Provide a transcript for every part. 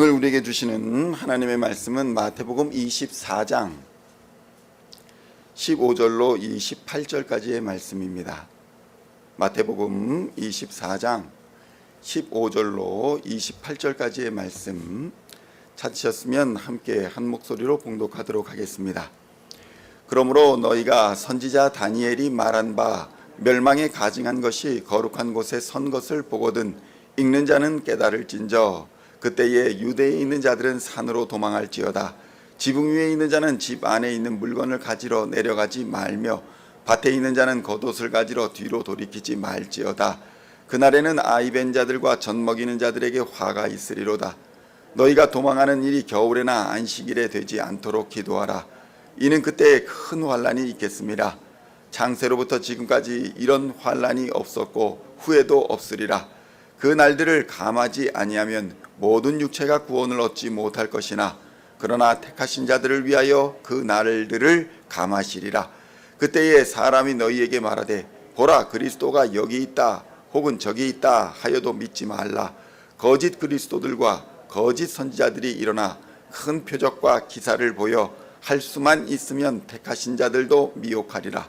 오늘 우리에게 주시는 하나님의 말씀은 마태복음 24장 15절로 28절까지의 말씀입니다. 마태복음 24장 15절로 28절까지의 말씀 찾으셨으면 함께 한 목소리로 봉독하도록 하겠습니다. 그러므로 너희가 선지자 다니엘이 말한 바 멸망에 가증한 것이 거룩한 곳에 선 것을 보거든 읽는 자는 깨달을진저 그때에 유대에 있는 자들은 산으로 도망할지어다. 지붕 위에 있는 자는 집 안에 있는 물건을 가지러 내려가지 말며 밭에 있는 자는 겉옷을 가지러 뒤로 돌이키지 말지어다. 그날에는 아이 벤 자들과 젖 먹이는 자들에게 화가 있으리로다. 너희가 도망하는 일이 겨울에나 안식일에 되지 않도록 기도하라. 이는 그때에 큰 환란이 있겠습니다. 창세로부터 지금까지 이런 환란이 없었고 후에도 없으리라. 그 날들을 감하지 아니하면 모든 육체가 구원을 얻지 못할 것이나 그러나 택하신 자들을 위하여 그 날들을 감하시리라. 그때에 사람이 너희에게 말하되 보라 그리스도가 여기 있다 혹은 저기 있다 하여도 믿지 말라. 거짓 그리스도들과 거짓 선지자들이 일어나 큰 표적과 기사를 보여 할 수만 있으면 택하신 자들도 미혹하리라.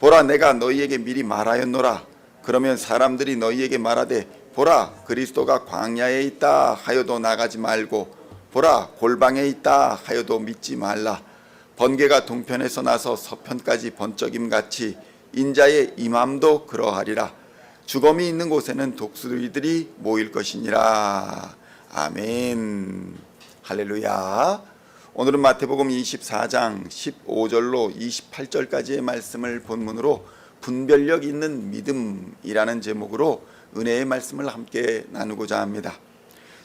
보라 내가 너희에게 미리 말하였노라. 그러면 사람들이 너희에게 말하되 보라 그리스도가 광야에 있다 하여도 나가지 말고 보라 골방에 있다 하여도 믿지 말라. 번개가 동편에서 나서 서편까지 번쩍임같이 인자의 임함도 그러하리라. 주검이 있는 곳에는 독수리들이 모일 것이니라. 아멘. 할렐루야. 오늘은 마태복음 24장 15절로 28절까지의 말씀을 본문으로 분별력 있는 믿음이라는 제목으로 은혜의 말씀을 함께 나누고자 합니다.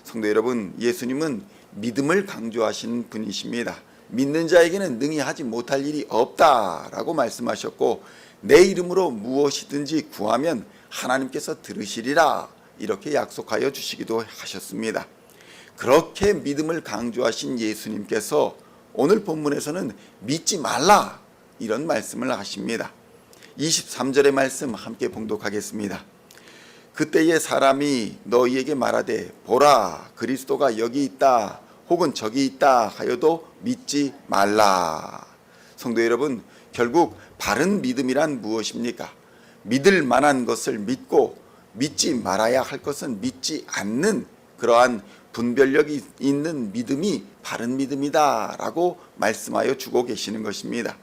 성도 여러분, 예수님은 믿음을 강조하신 분이십니다. 믿는 자에게는 능히 하지 못할 일이 없다라고 말씀하셨고 내 이름으로 무엇이든지 구하면 하나님께서 들으시리라 이렇게 약속하여 주시기도 하셨습니다. 그렇게 믿음을 강조하신 예수님께서 오늘 본문에서는 믿지 말라 이런 말씀을 하십니다. 23절의 말씀 함께 봉독하겠습니다. 그때에 사람이 너희에게 말하되 보라 그리스도가 여기 있다 혹은 저기 있다 하여도 믿지 말라. 성도 여러분, 결국 바른 믿음이란 무엇입니까? 믿을 만한 것을 믿고 믿지 말아야 할 것은 믿지 않는 그러한 분별력이 있는 믿음이 바른 믿음이다 라고 말씀하여 주고 계시는 것입니다.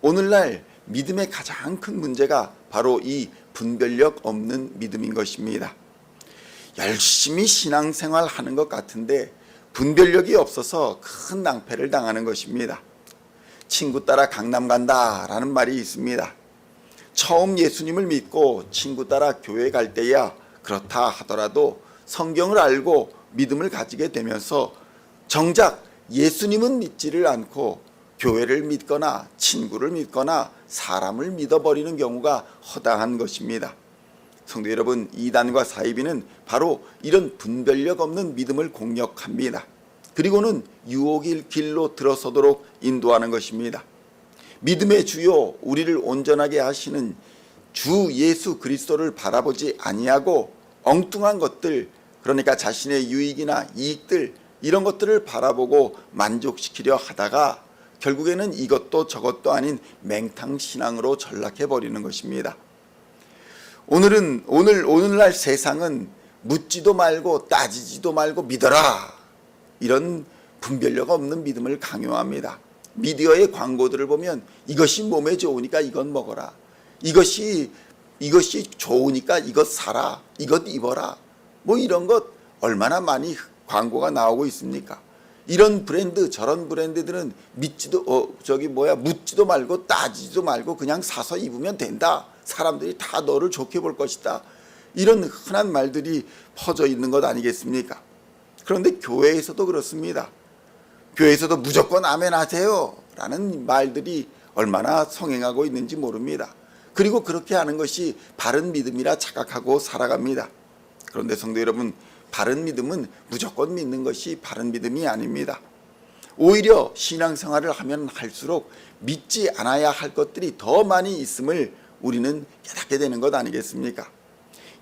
오늘날 믿음의 가장 큰 문제가 바로 이 분별력 없는 믿음인 것입니다. 열심히 신앙생활 하는 것 같은데 분별력이 없어서 큰 낭패를 당하는 것입니다. 친구 따라 강남 간다 라는 말이 있습니다. 처음 예수님을 믿고 친구 따라 교회 갈 때야 그렇다 하더라도 성경을 알고 믿음을 가지게 되면서 정작 예수님은 믿지를 않고 교회를 믿거나 친구를 믿거나 사람을 믿어버리는 경우가 허다한 것입니다. 성도 여러분, 이단과 사이비는 바로 이런 분별력 없는 믿음을 공격합니다. 그리고는 유혹의 길로 들어서도록 인도하는 것입니다. 믿음의 주요 우리를 온전하게 하시는 주 예수 그리스도를 바라보지 아니하고 엉뚱한 것들, 그러니까 자신의 유익이나 이익들 이런 것들을 바라보고 만족시키려 하다가 결국에는 이것도 저것도 아닌 맹탕신앙으로 전락해버리는 것입니다. 오늘날 세상은 묻지도 말고 따지지도 말고 믿어라 이런 분별력 없는 믿음을 강요합니다. 미디어의 광고들을 보면 이것이 몸에 좋으니까 이건 먹어라, 이것이 좋으니까 이것 사라, 이것 입어라, 뭐 이런 것 얼마나 많이 광고가 나오고 있습니까? 이런 브랜드 저런 브랜드들은 묻지도 말고 따지지도 말고 그냥 사서 입으면 된다, 사람들이 다 너를 좋게 볼 것이다, 이런 흔한 말들이 퍼져 있는 것 아니겠습니까? 그런데 교회에서도 그렇습니다. 교회에서도 무조건 아멘 하세요 라는 말들이 얼마나 성행하고 있는지 모릅니다. 그리고 그렇게 하는 것이 바른 믿음이라 착각하고 살아갑니다. 그런데 성도 여러분, 바른 믿음은 무조건 믿는 것이 바른 믿음이 아닙니다. 오히려 신앙생활을 하면 할수록 믿지 않아야 할 것들이 더 많이 있음을 우리는 깨닫게 되는 것 아니겠습니까?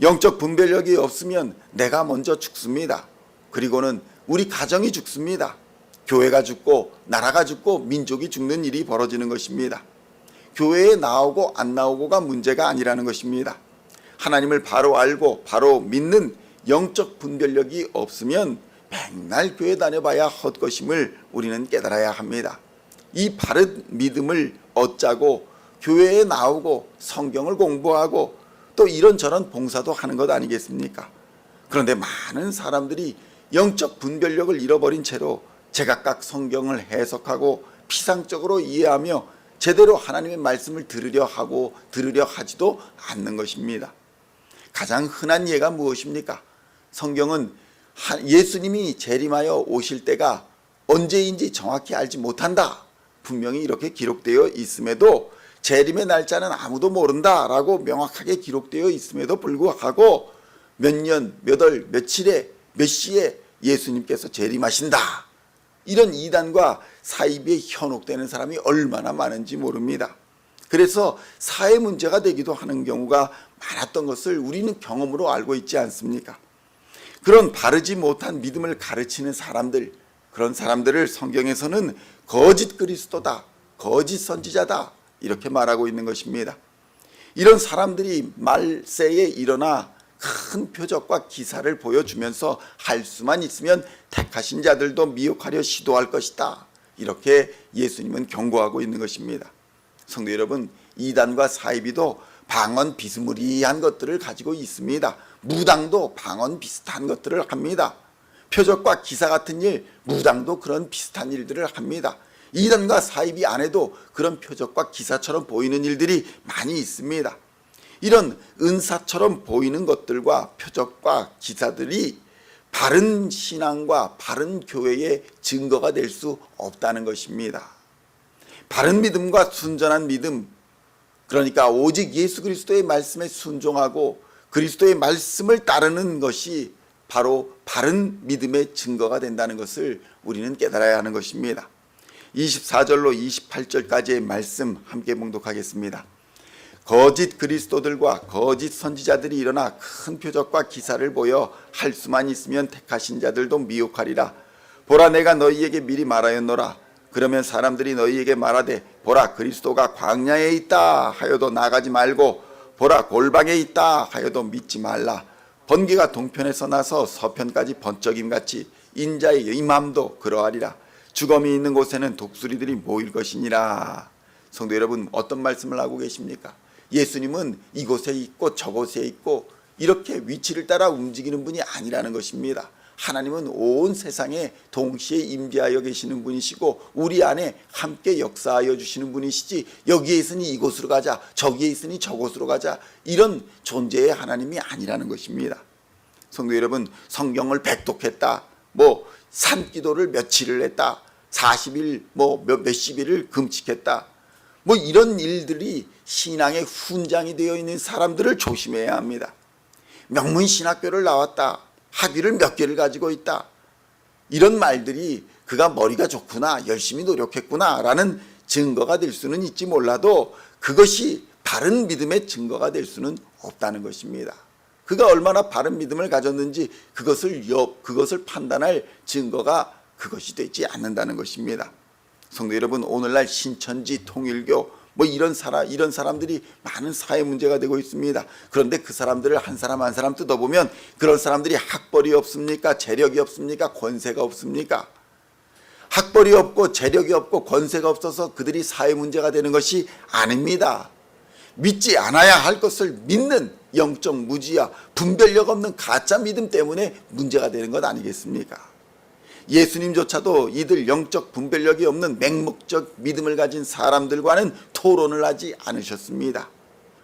영적 분별력이 없으면 내가 먼저 죽습니다. 그리고는 우리 가정이 죽습니다. 교회가 죽고 나라가 죽고 민족이 죽는 일이 벌어지는 것입니다. 교회에 나오고 안 나오고가 문제가 아니라는 것입니다. 하나님을 바로 알고 바로 믿는 영적 분별력이 없으면 맨날 교회 다녀봐야 헛것임을 우리는 깨달아야 합니다. 이 바른 믿음을 얻자고 교회에 나오고 성경을 공부하고 또 이런저런 봉사도 하는 것 아니겠습니까? 그런데 많은 사람들이 영적 분별력을 잃어버린 채로 제각각 성경을 해석하고 피상적으로 이해하며 제대로 하나님의 말씀을 들으려 하지도 않는 것입니다. 가장 흔한 예가 무엇입니까? 성경은 예수님이 재림하여 오실 때가 언제인지 정확히 알지 못한다. 분명히 이렇게 기록되어 있음에도 재림의 날짜는 아무도 모른다라고 명확하게 기록되어 있음에도 불구하고 몇 년, 몇 월, 며칠에 몇 시에 예수님께서 재림하신다. 이런 이단과 사이비에 현혹되는 사람이 얼마나 많은지 모릅니다. 그래서 사회 문제가 되기도 하는 경우가 많았던 것을 우리는 경험으로 알고 있지 않습니까? 그런 바르지 못한 믿음을 가르치는 사람들, 그런 사람들을 성경에서는 거짓 그리스도다, 거짓 선지자다 이렇게 말하고 있는 것입니다. 이런 사람들이 말세에 일어나 큰 표적과 기사를 보여주면서 할 수만 있으면 택하신 자들도 미혹하려 시도할 것이다. 이렇게 예수님은 경고하고 있는 것입니다. 성도 여러분, 이단과 사이비도 방언 비스무리한 것들을 가지고 있습니다. 무당도 방언 비슷한 것들을 합니다. 표적과 기사 같은 일, 무당도 그런 비슷한 일들을 합니다. 이단과 사이비 안에도 그런 표적과 기사처럼 보이는 일들이 많이 있습니다. 이런 은사처럼 보이는 것들과 표적과 기사들이 바른 신앙과 바른 교회의 증거가 될 수 없다는 것입니다. 바른 믿음과 순전한 믿음, 그러니까 오직 예수 그리스도의 말씀에 순종하고 그리스도의 말씀을 따르는 것이 바로 바른 믿음의 증거가 된다는 것을 우리는 깨달아야 하는 것입니다. 24절로 28절까지의 말씀 함께 봉독하겠습니다. 거짓 그리스도들과 거짓 선지자들이 일어나 큰 표적과 기사를 보여 할 수만 있으면 택하신 자들도 미혹하리라. 보라, 내가 너희에게 미리 말하였노라. 그러면 사람들이 너희에게 말하되 보라, 그리스도가 광야에 있다 하여도 나가지 말고 보라, 골방에 있다 하여도 믿지 말라. 번개가 동편에서 나서 서편까지 번쩍임같이 인자의 임함도 그러하리라. 주검이 있는 곳에는 독수리들이 모일 것이니라. 성도 여러분, 어떤 말씀을 하고 계십니까? 예수님은 이곳에 있고 저곳에 있고 이렇게 위치를 따라 움직이는 분이 아니라는 것입니다. 하나님은 온 세상에 동시에 임재하여 계시는 분이시고 우리 안에 함께 역사하여 주시는 분이시지, 여기에 있으니 이곳으로 가자, 저기에 있으니 저곳으로 가자, 이런 존재의 하나님이 아니라는 것입니다. 성도 여러분, 성경을 백독했다, 산기도를 며칠을 했다, 40일 몇십 일을 금식했다, 이런 일들이 신앙의 훈장이 되어 있는 사람들을 조심해야 합니다. 명문신학교를 나왔다, 학위를 몇 개를 가지고 있다, 이런 말들이 그가 머리가 좋구나, 열심히 노력했구나 라는 증거가 될 수는 있지 몰라도 그것이 바른 믿음의 증거가 될 수는 없다는 것입니다. 그가 얼마나 바른 믿음을 가졌는지 그것을 판단할 증거가 그것이 되지 않는다는 것입니다. 성도 여러분, 오늘날 신천지, 통일교 이런 사람들이 많은 사회 문제가 되고 있습니다. 그런데 그 사람들을 한 사람 한 사람 뜯어보면 그런 사람들이 학벌이 없습니까? 재력이 없습니까? 권세가 없습니까? 학벌이 없고 재력이 없고 권세가 없어서 그들이 사회 문제가 되는 것이 아닙니다. 믿지 않아야 할 것을 믿는 영적 무지와 분별력 없는 가짜 믿음 때문에 문제가 되는 것 아니겠습니까? 예수님조차도 이들 영적 분별력이 없는 맹목적 믿음을 가진 사람들과는 토론을 하지 않으셨습니다.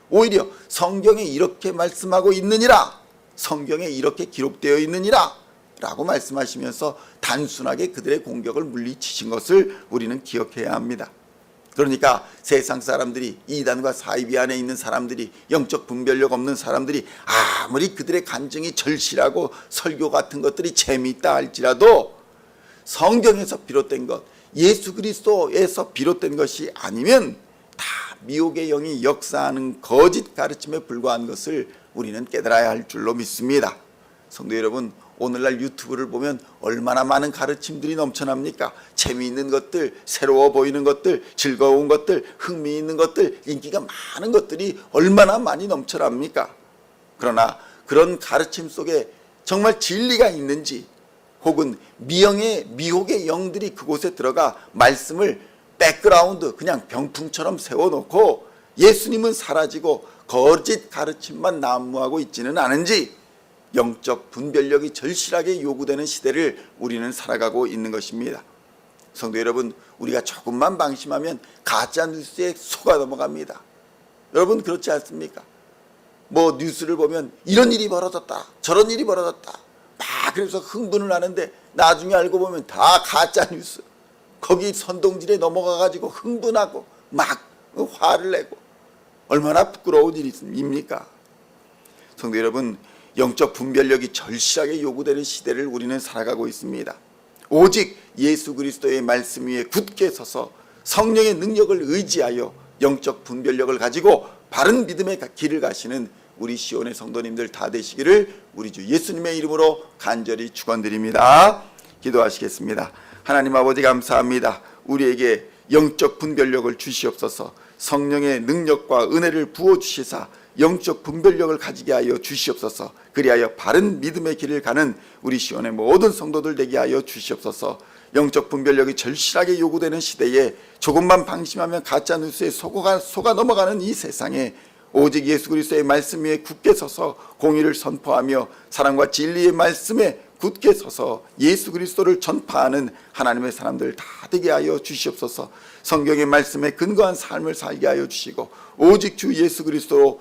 오히려 성경에 이렇게 말씀하고 있느니라, 성경에 이렇게 기록되어 있느니라 라고 말씀하시면서 단순하게 그들의 공격을 물리치신 것을 우리는 기억해야 합니다. 그러니까 세상 사람들이, 이단과 사이비 안에 있는 사람들이, 영적 분별력 없는 사람들이 아무리 그들의 간증이 절실하고 설교 같은 것들이 재미있다 할지라도 성경에서 비롯된 것, 예수 그리스도에서 비롯된 것이 아니면 다 미혹의 영이 역사하는 거짓 가르침에 불과한 것을 우리는 깨달아야 할 줄로 믿습니다. 성도 여러분, 오늘날 유튜브를 보면 얼마나 많은 가르침들이 넘쳐납니까? 재미있는 것들, 새로워 보이는 것들, 즐거운 것들, 흥미있는 것들, 인기가 많은 것들이 얼마나 많이 넘쳐납니까? 그러나 그런 가르침 속에 정말 진리가 있는지, 혹은 미혹의 영들이 그곳에 들어가 말씀을 백그라운드 그냥 병풍처럼 세워놓고 예수님은 사라지고 거짓 가르침만 난무하고 있지는 않은지, 영적 분별력이 절실하게 요구되는 시대를 우리는 살아가고 있는 것입니다. 성도 여러분, 우리가 조금만 방심하면 가짜 뉴스에 속아 넘어갑니다. 여러분 그렇지 않습니까? 뭐 뉴스를 보면 이런 일이 벌어졌다, 저런 일이 벌어졌다, 막 그래서 흥분을 하는데 나중에 알고 보면 다 가짜 뉴스. 거기 선동질에 넘어가 가지고 흥분하고 막 화를 내고, 얼마나 부끄러운 일입니까? 성도 여러분, 영적 분별력이 절실하게 요구되는 시대를 우리는 살아가고 있습니다. 오직 예수 그리스도의 말씀 위에 굳게 서서 성령의 능력을 의지하여 영적 분별력을 가지고 바른 믿음의 길을 가시는 우리 시온의 성도님들 다 되시기를 우리 주 예수님의 이름으로 간절히 축원드립니다. 기도하시겠습니다. 하나님 아버지 감사합니다. 우리에게 영적 분별력을 주시옵소서. 성령의 능력과 은혜를 부어주시사 영적 분별력을 가지게 하여 주시옵소서. 그리하여 바른 믿음의 길을 가는 우리 시온의 모든 성도들 되게 하여 주시옵소서. 영적 분별력이 절실하게 요구되는 시대에 조금만 방심하면 가짜 뉴스에 속아 넘어가는 이 세상에 오직 예수 그리스도의 말씀 위에 굳게 서서 공의를 선포하며 사랑과 진리의 말씀에 굳게 서서 예수 그리스도를 전파하는 하나님의 사람들 다 되게 하여 주시옵소서. 성경의 말씀에 근거한 삶을 살게 하여 주시고 오직 주 예수 그리스도로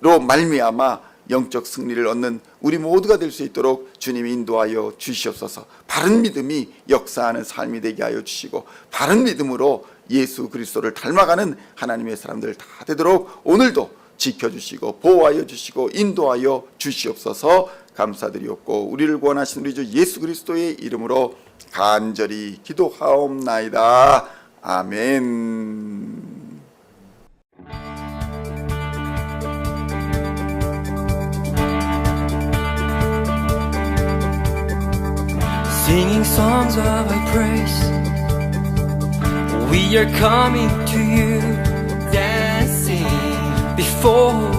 말미암아 영적 승리를 얻는 우리 모두가 될 수 있도록 주님이 인도하여 주시옵소서. 바른 믿음이 역사하는 삶이 되게 하여 주시고 바른 믿음으로 예수 그리스도를 닮아가는 하나님의 사람들 다 되도록 오늘도 지켜주시고 보호하여 주시고 인도하여 주시옵소서. 감사드리옵고 우리를 구원하신 우리 주 예수 그리스도의 이름으로 간절히 기도하옵나이다. 아멘. Singing songs of our praise, we are coming to you, dancing before